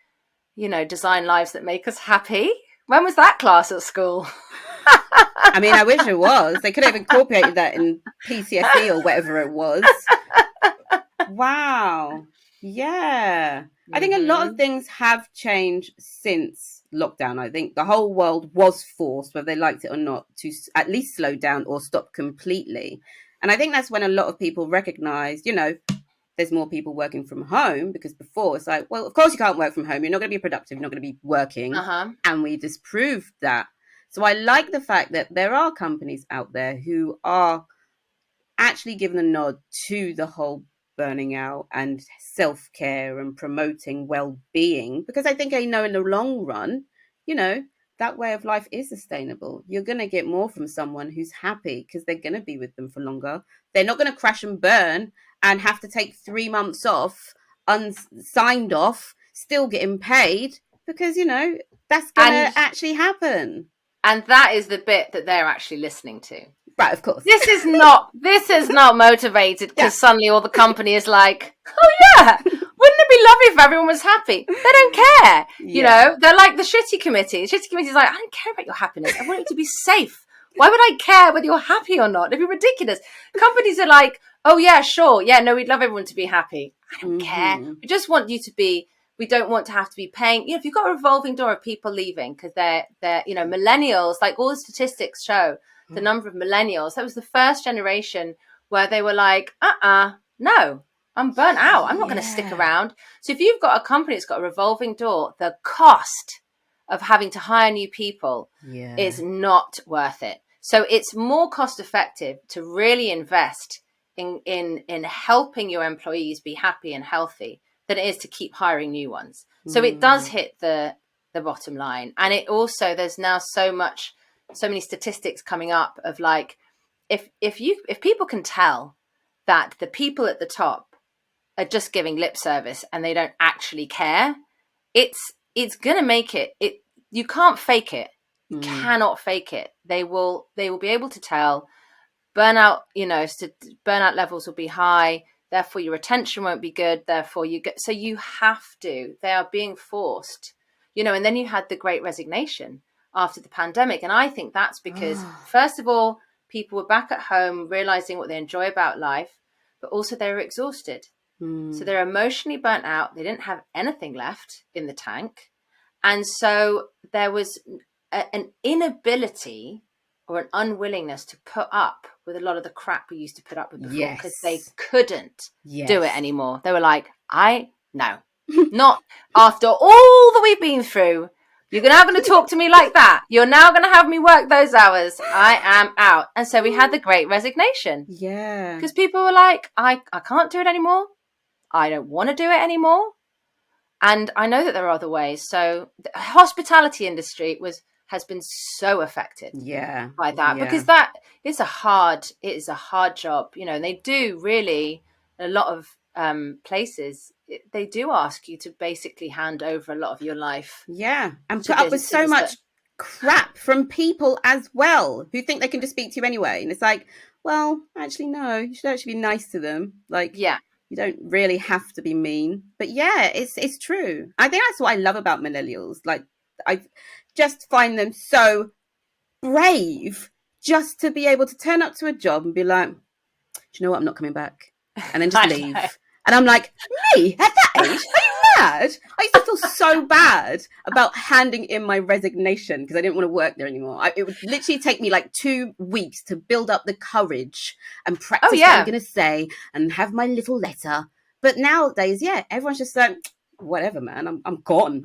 design lives that make us happy. When was that class at school? I mean, I wish it was. They could have incorporated that in PCSE or whatever it was. Wow. Yeah. I think a lot of things have changed since lockdown. I think the whole world was forced, whether they liked it or not, to at least slow down or stop completely. And I think that's when a lot of people recognized, there's more people working from home, because before it's like, well, of course you can't work from home. You're not going to be productive. You're not going to be working. And we disproved that. So I like the fact that there are companies out there who are actually giving a nod to the whole burning out and self-care and promoting well-being, because I think in the long run, that way of life is sustainable. You're going to get more from someone who's happy, because they're going to be with them for longer. They're not going to crash and burn and have to take 3 months off, unsigned off, still getting paid, because, that's going to actually happen. And that is the bit that they're actually listening to. Right, of course. This is not motivated because suddenly all the company is like, oh yeah, wouldn't it be lovely if everyone was happy? They don't care. They're like the shitty committee. The shitty committee is like, I don't care about your happiness. I want you to be safe. Why would I care whether you're happy or not? It'd be ridiculous. Companies are like, oh yeah, sure. Yeah, no, we'd love everyone to be happy. I don't care. We just want you to be. We don't want to have to be paying. If you've got a revolving door of people leaving because they're millennials, like all the statistics show, the number of millennials, that was the first generation where they were like, no, I'm burnt out. I'm not going to stick around. So if you've got a company that's got a revolving door, the cost of having to hire new people is not worth it. So it's more cost effective to really invest in helping your employees be happy and healthy than it is to keep hiring new ones. So it does hit the bottom line. And it also, there's now so many statistics coming up of like, if people can tell that the people at the top are just giving lip service and they don't actually care, it's going to make it, you can't fake it. You cannot fake it. They will be able to tell. Burnout, burnout levels will be high. Therefore, your retention won't be good. Therefore, so you have to. They are being forced, And then you had the Great Resignation after the pandemic, and I think that's because, first of all, people were back at home, realizing what they enjoy about life, but also they were exhausted. So they're emotionally burnt out. They didn't have anything left in the tank, and so there was an inability or an unwillingness to put up with a lot of the crap we used to put up with before, because they couldn't do it anymore. They were like, no, not after all that we've been through. You're now going to talk to me like that. You're now going to have me work those hours. I am out. And so we had the Great Resignation. Yeah. Because people were like, I can't do it anymore. I don't want to do it anymore. And I know that there are other ways. So the hospitality industry has been so affected by that, because that is it is a hard job, and they do really a lot of places, they do ask you to basically hand over a lot of your life. Yeah, and put up with so much crap from people as well who think they can just speak to you anyway. And it's like, well, actually, no, you should actually be nice to them. Like, yeah, you don't really have to be mean. But yeah, it's true. I think that's what I love about millennials. Like, I just find them so brave just to be able to turn up to a job and be like, do you know what? I'm not coming back. And then just leave. And I'm like, me at that age? Are you mad? I used to feel so bad about handing in my resignation because I didn't want to work there anymore. It would literally take me like 2 weeks to build up the courage and practice what I'm going to say and have my little letter. But nowadays, yeah, everyone's just like, whatever, man, I'm gone.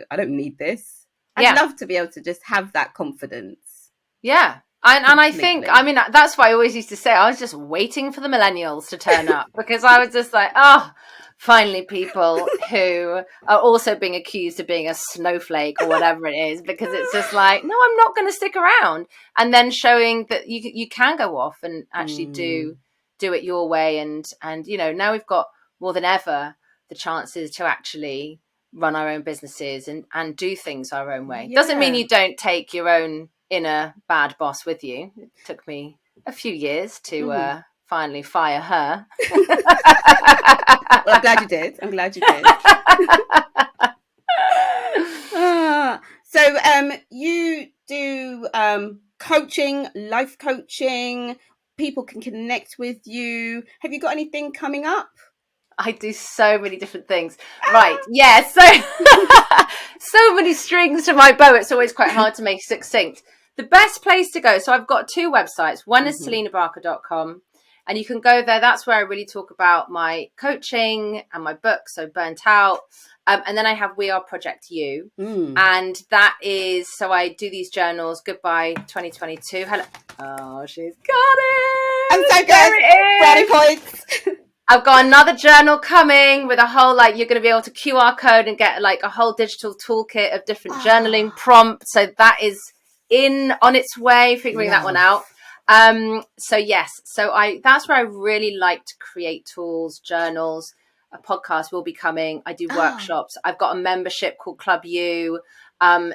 I don't need this. I'd love to be able to just have that confidence. Yeah. And I think, I mean, that's why I always used to say I was just waiting for the millennials to turn up because I was just like, oh, finally people who are also being accused of being a snowflake or whatever it is, because it's just like, no, I'm not going to stick around. And then showing that you can go off and actually do it your way. And, you know, now we've got more than ever the chances to actually run our own businesses and do things our own way. Doesn't mean you don't take your own inner bad boss with you. It took me a few years to finally fire her. Well, I'm glad you did. So you do coaching, life coaching. People can connect with you. Have you got anything coming up? I do so many different things. Right. Yeah. So, so many strings to my bow. It's always quite hard to make succinct. The best place to go. So I've got 2 websites. One is selinabarker.com. And you can go there. That's where I really talk about my coaching and my book. So Burnt Out. And then I have We Are Project You. And that is, so I do these journals. Goodbye 2022. Hello. Oh, she's got it. I'm so good. Brownie points. I've got another journal coming with a whole, like, you're going to be able to QR code and get like a whole digital toolkit of different journaling prompts. So that is on its way, figuring that one out. So yes, so that's where I really like to create tools, journals. A podcast will be coming. I do workshops. I've got a membership called Club U.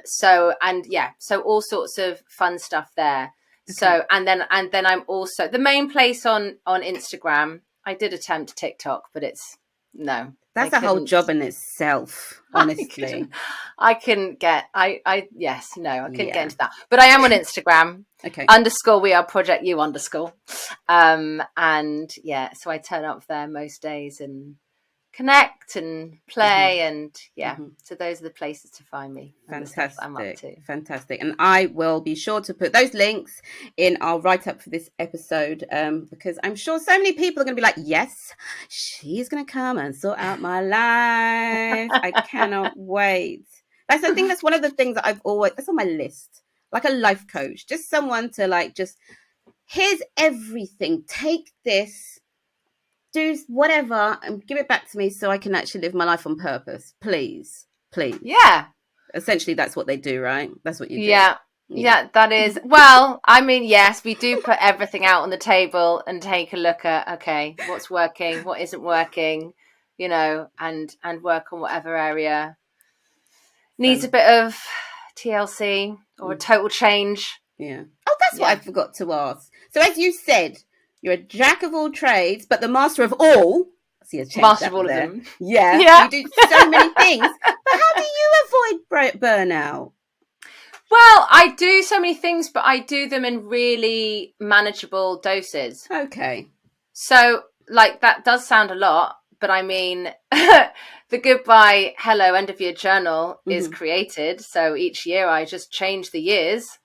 So all sorts of fun stuff there. Okay. So, and then I'm also the main place on Instagram. I did attempt TikTok, but it's no. That's a whole job in itself, honestly. I couldn't get get into that. But I am on Instagram. Okay. _ We Are Project You _ and yeah, so I turn up there most days and connect and play and so those are the places to find me. Fantastic. I'm up to. Fantastic. And I will be sure to put those links in our write-up for this episode because I'm sure so many people are going to be like, yes, she's going to come and sort out my life. I cannot wait. I think that's one of the things that that's on my list, like a life coach, just someone to like, just here's everything, take this, do whatever and give it back to me so I can actually live my life on purpose. Please. Yeah. Essentially, that's what they do, right? That's what you do. Yeah, that is. Well, I mean, yes, we do put everything out on the table and take a look at, okay, what's working, what isn't working, you know, and work on whatever area needs a bit of TLC or a total change. Yeah. Oh, that's what I forgot to ask. So as you said, you're a jack of all trades, but the master of all. Master of all of them. Yeah. You do so many things. But how do you avoid burnout? Well, I do so many things, but I do them in really manageable doses. Okay. So, like, that does sound a lot, but I mean, the goodbye, hello, end of year journal is created. So each year I just change the years.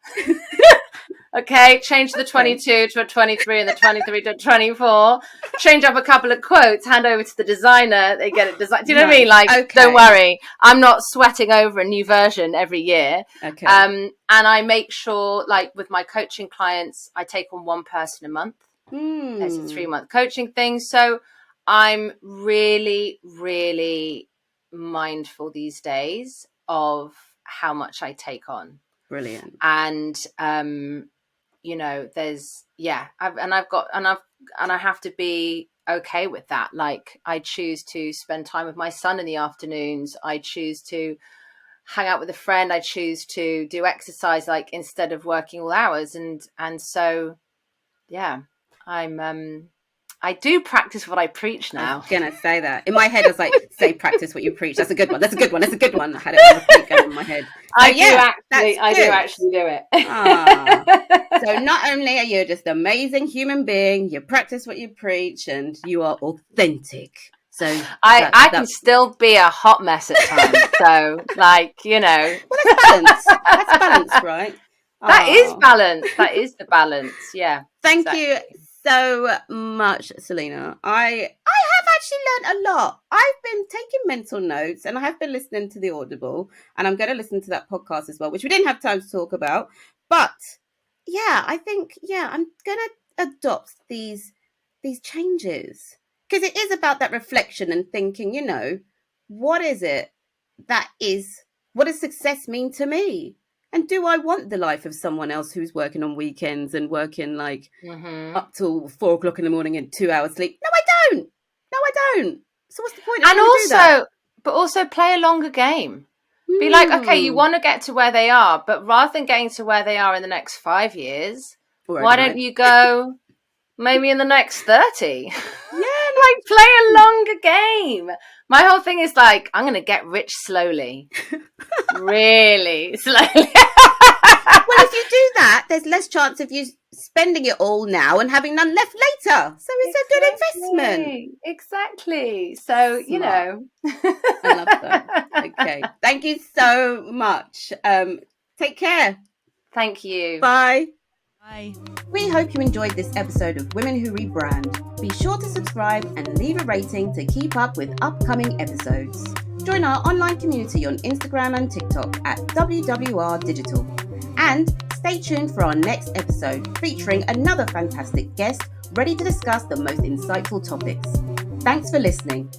Okay, change the 22 to a 23 and the 23 to a 24. Change up a couple of quotes, hand over to the designer, they get it designed. Do you know what I mean? Like, don't worry, I'm not sweating over a new version every year. Okay. And I make sure, like with my coaching clients, I take on one person a month. It's a 3-month coaching thing. So I'm really, really mindful these days of how much I take on. Brilliant. And you know, there's I have to be okay with that. Like, I choose to spend time with my son in the afternoons. I choose to hang out with a friend. I choose to do exercise, like, instead of working all hours. And so, yeah, I do practice what I preach now. I was gonna say that. In my head, I was like, say practice what you preach. That's a good one. That's a good one. That's a good one. I had it on repeat going in my head. So, I do actually do it. So not only are you just an amazing human being, you practice what you preach, and you are authentic. So I can still be a hot mess at times. So, like, you know. Well, that's balance. That's balance, right? That is balance. That is the balance. Yeah. Thank you so much, Selina. I have actually learned a lot. I've been taking mental notes, and I have been listening to the Audible, and I'm going to listen to that podcast as well, which we didn't have time to talk about. But yeah, I think, I'm going to adopt these changes, because it is about that reflection and thinking, what is it what does success mean to me? And do I want the life of someone else who's working on weekends and working like up till 4 o'clock in the morning and 2 hours sleep? No, I don't. So what's the point? But also play a longer game. Be like, okay, you want to get to where they are, but rather than getting to where they are in the next 5 years, why don't you go maybe in the next 30? Yeah, like, play a longer game. My whole thing is like, I'm going to get rich slowly. Really slowly. Well, if you do that, there's less chance of you spending it all now and having none left later. So it's a good investment. Exactly. So, Smart. I love that. Okay. Thank you so much. Take care. Thank you. Bye. Bye. We hope you enjoyed this episode of Women Who Rebrand. Be sure to subscribe and leave a rating to keep up with upcoming episodes. Join our online community on Instagram and TikTok at WWR Digital. And stay tuned for our next episode featuring another fantastic guest ready to discuss the most insightful topics. Thanks for listening.